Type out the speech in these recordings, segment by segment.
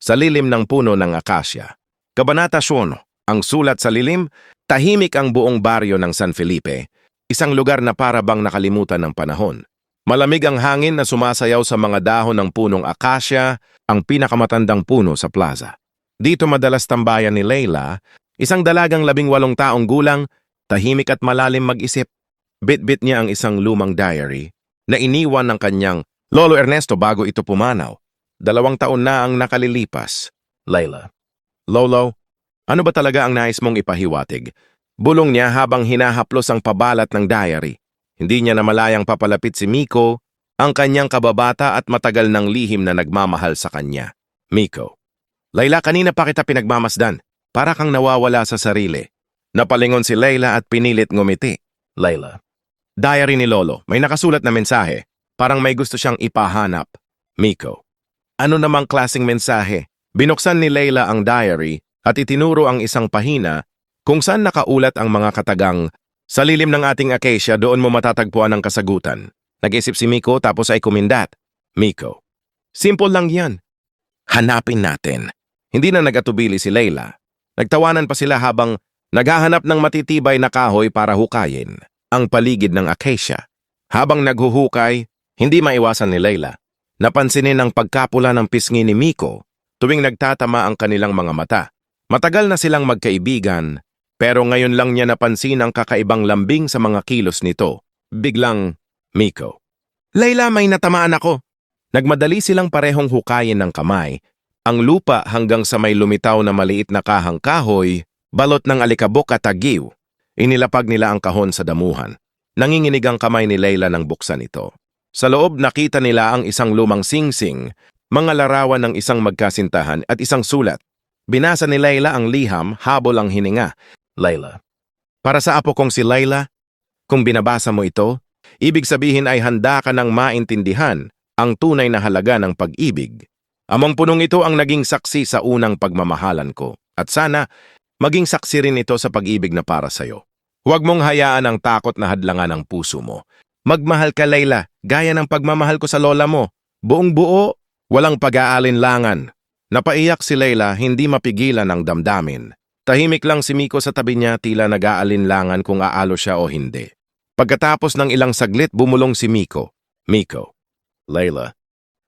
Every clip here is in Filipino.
sa lilim ng puno ng akasya. Kabanata 1. Ang sulat sa lilim, tahimik ang buong baryo ng San Felipe, isang lugar na para bang nakalimutan ng panahon. Malamig ang hangin na sumasayaw sa mga dahon ng punong akasya, ang pinakamatandang puno sa plaza. Dito madalas tambayan ni Leila, isang dalagang 18 taong gulang, tahimik at malalim mag-isip. Bit-bit niya ang isang lumang diary na iniwan ng kanyang Lolo Ernesto bago ito pumanaw. 2 taon na ang nakalilipas. Leila. Lolo, ano ba talaga ang nais mong ipahiwatig? Bulong niya habang hinahaplos ang pabalat ng diary. Hindi niya namalayang papalapit si Miko, ang kanyang kababata at matagal ng lihim na nagmamahal sa kanya. Miko. Leila, kanina pa kita pinagmamasdan. Para kang nawawala sa sarili. Napalingon si Leila at pinilit ngumiti. Leila. Diary ni Lolo, may nakasulat na mensahe. Parang may gusto siyang ipahanap. Miko. Ano namang klaseng mensahe? Binuksan ni Leila ang diary at itinuro ang isang pahina kung saan nakaulat ang mga katagang, "Sa lilim ng ating acacia, doon mo matatagpuan ang kasagutan." Nag-isip si Miko tapos ay kumindat. Miko. Simple lang yan. Hanapin natin. Hindi na nagatubili si Leila. Nagtawanan pa sila habang naghahanap ng matitibay na kahoy para hukayin ang paligid ng acacia. Habang naghuhukay, hindi maiwasan ni Leila. Napansinin ang pagkapula ng pisngi ni Miko tuwing nagtatama ang kanilang mga mata. Matagal na silang magkaibigan, pero ngayon lang niya napansin ang kakaibang lambing sa mga kilos nito. Biglang, Miko. Leila, may natamaan ako. Nagmadali silang parehong hukayin ng kamay, ang lupa hanggang sa may lumitaw na maliit na kahang kahoy, balot ng alikabok at agiw. Inilapag nila ang kahon sa damuhan. Nanginginig ang kamay ni Leila nang buksan ito. Sa loob nakita nila ang isang lumang singsing, mga larawan ng isang magkasintahan at isang sulat. Binasa ni Leila ang liham, habol ang hininga. Leila. Para sa apo kong si Leila, kung binabasa mo ito, ibig sabihin ay handa ka nang maintindihan ang tunay na halaga ng pag-ibig. Amang punong ito ang naging saksi sa unang pagmamahalan ko. At sana, maging saksi rin ito sa pag-ibig na para sa'yo. Huwag mong hayaan ang takot na hadlangan ng puso mo. Magmahal ka, Leila, gaya ng pagmamahal ko sa lola mo. Buong buo, walang pag-aalinlangan. Napaiyak si Leila, hindi mapigilan ang damdamin. Tahimik lang si Miko sa tabi niya, tila nag-aalinlangan kung aalo siya o hindi. Pagkatapos ng ilang saglit, bumulong si Miko. Miko. Leila.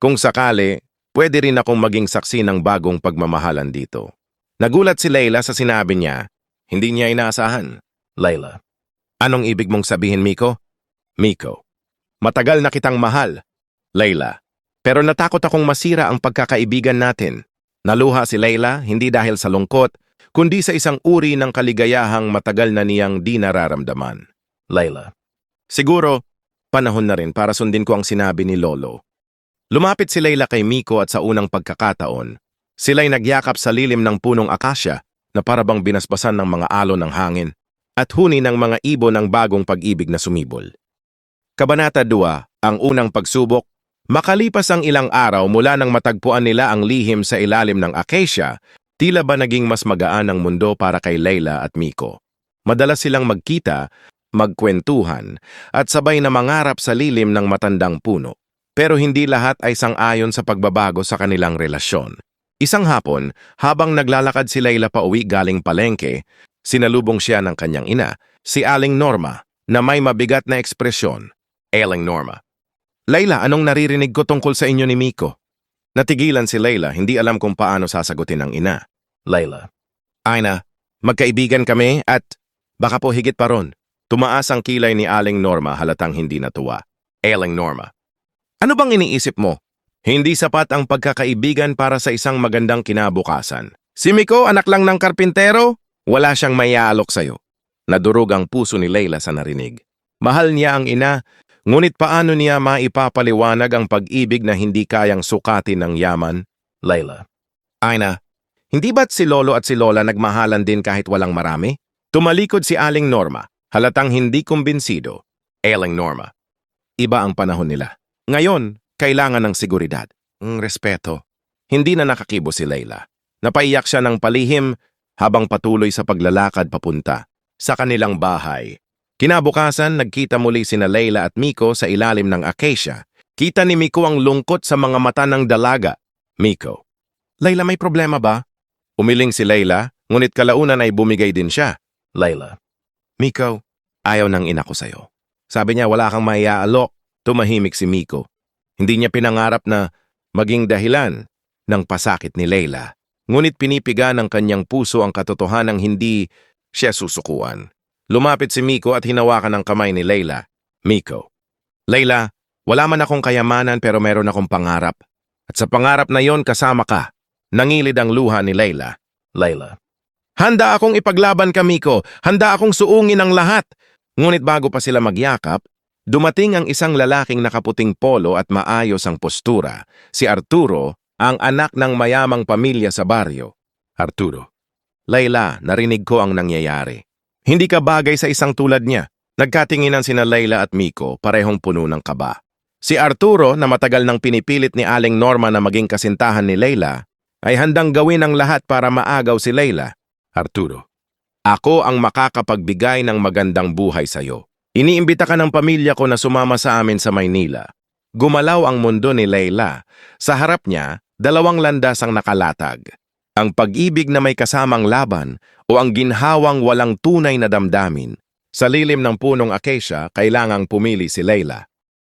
Kung sakali, pwede rin akong maging saksi ng bagong pagmamahalan dito. Nagulat si Leila sa sinabi niya, hindi niya inaasahan. Leila. Anong ibig mong sabihin, Miko? Miko. Matagal na kitang mahal. Leila. Pero natakot akong masira ang pagkakaibigan natin. Naluha si Leila hindi dahil sa lungkot, kundi sa isang uri ng kaligayahang matagal na niyang di nararamdaman. Leila. Siguro, panahon na rin para sundin ko ang sinabi ni Lolo. Lumapit si Leila kay Miko at sa unang pagkakataon, sila'y nagyakap sa lilim ng punong akasya na parabang binasbasan ng mga alon ng hangin at huni ng mga ibon ng bagong pag-ibig na sumibol. Kabanata 2, ang unang pagsubok. Makalipas ang ilang araw mula nang matagpuan nila ang lihim sa ilalim ng acacia, tila ba naging mas magaan ang mundo para kay Leila at Miko. Madalas silang magkita, magkwentuhan, at sabay na mangarap sa lilim ng matandang puno. Pero hindi lahat ay sang-ayon sa pagbabago sa kanilang relasyon. Isang hapon, habang naglalakad si Leila pauwi galing palengke, sinalubong siya ng kanyang ina, si Aling Norma, na may mabigat na ekspresyon. Aling Norma. Leila, anong naririnig ko tungkol sa inyo ni Miko? Natigilan si Leila, hindi alam kung paano sasagutin ang ina. Leila. Aina, magkaibigan kami at baka po higit pa ron. Tumaas ang kilay ni Aling Norma halatang hindi natuwa. Aling Norma. Ano bang iniisip mo? Hindi sapat ang pagkakaibigan para sa isang magandang kinabukasan. Si Miko, anak lang ng karpintero, wala siyang mayaalok sa'yo. Nadurog ang puso ni Leila sa narinig. Mahal niya ang ina, ngunit paano niya maipapaliwanag ang pag-ibig na hindi kayang sukatin ng yaman? Leila. Aina, hindi ba't si Lolo at si Lola nagmahalan din kahit walang marami? Tumalikod si Aling Norma, halatang hindi kumbinsido. Aling Norma. Iba ang panahon nila. Ngayon, kailangan ng seguridad, respeto. Hindi na nakakibo si Leila. Napaiyak siya ng palihim habang patuloy sa paglalakad papunta sa kanilang bahay. Kinabukasan, nagkita muli sina Leila at Miko sa ilalim ng acacia. Kita ni Miko ang lungkot sa mga mata ng dalaga. Miko. Layla, may problema ba? Umiling si Layla, ngunit kalaunan ay bumigay din siya. Layla. Miko, ayaw ng ina ko sa'yo. Sabi niya wala kang maiaalok. Tumahimik si Miko. Hindi niya pinangarap na maging dahilan ng pasakit ni Layla. Ngunit pinipiga ng kanyang puso ang katotohanang hindi siya susukuan. Lumapit si Miko at hinawakan ang kamay ni Layla. Miko. Layla, wala man akong kayamanan pero meron akong pangarap. At sa pangarap na yon kasama ka. Nangilid ang luha ni Layla. Layla. Handa akong ipaglaban ka, Miko. Handa akong suungin ang lahat. Ngunit bago pa sila magyakap, dumating ang isang lalaking nakaputing polo at maayos ang postura. Si Arturo, ang anak ng mayamang pamilya sa baryo. Arturo. Layla, narinig ko ang nangyayari. Hindi ka bagay sa isang tulad niya. Nagkatinginan sina Layla at Miko, parehong puno ng kaba. Si Arturo, na matagal nang pinipilit ni Aling Norma na maging kasintahan ni Layla, ay handang gawin ang lahat para maagaw si Layla. Arturo. Ako ang makakapagbigay ng magandang buhay sa'yo. Iniimbita ka ng pamilya ko na sumama sa amin sa Maynila. Gumalaw ang mundo ni Layla. Sa harap niya, 2 landas ang nakalatag. Ang pag-ibig na may kasamang laban o ang ginhawang walang tunay na damdamin. Sa lilim ng punong acacia, kailangang pumili si Layla.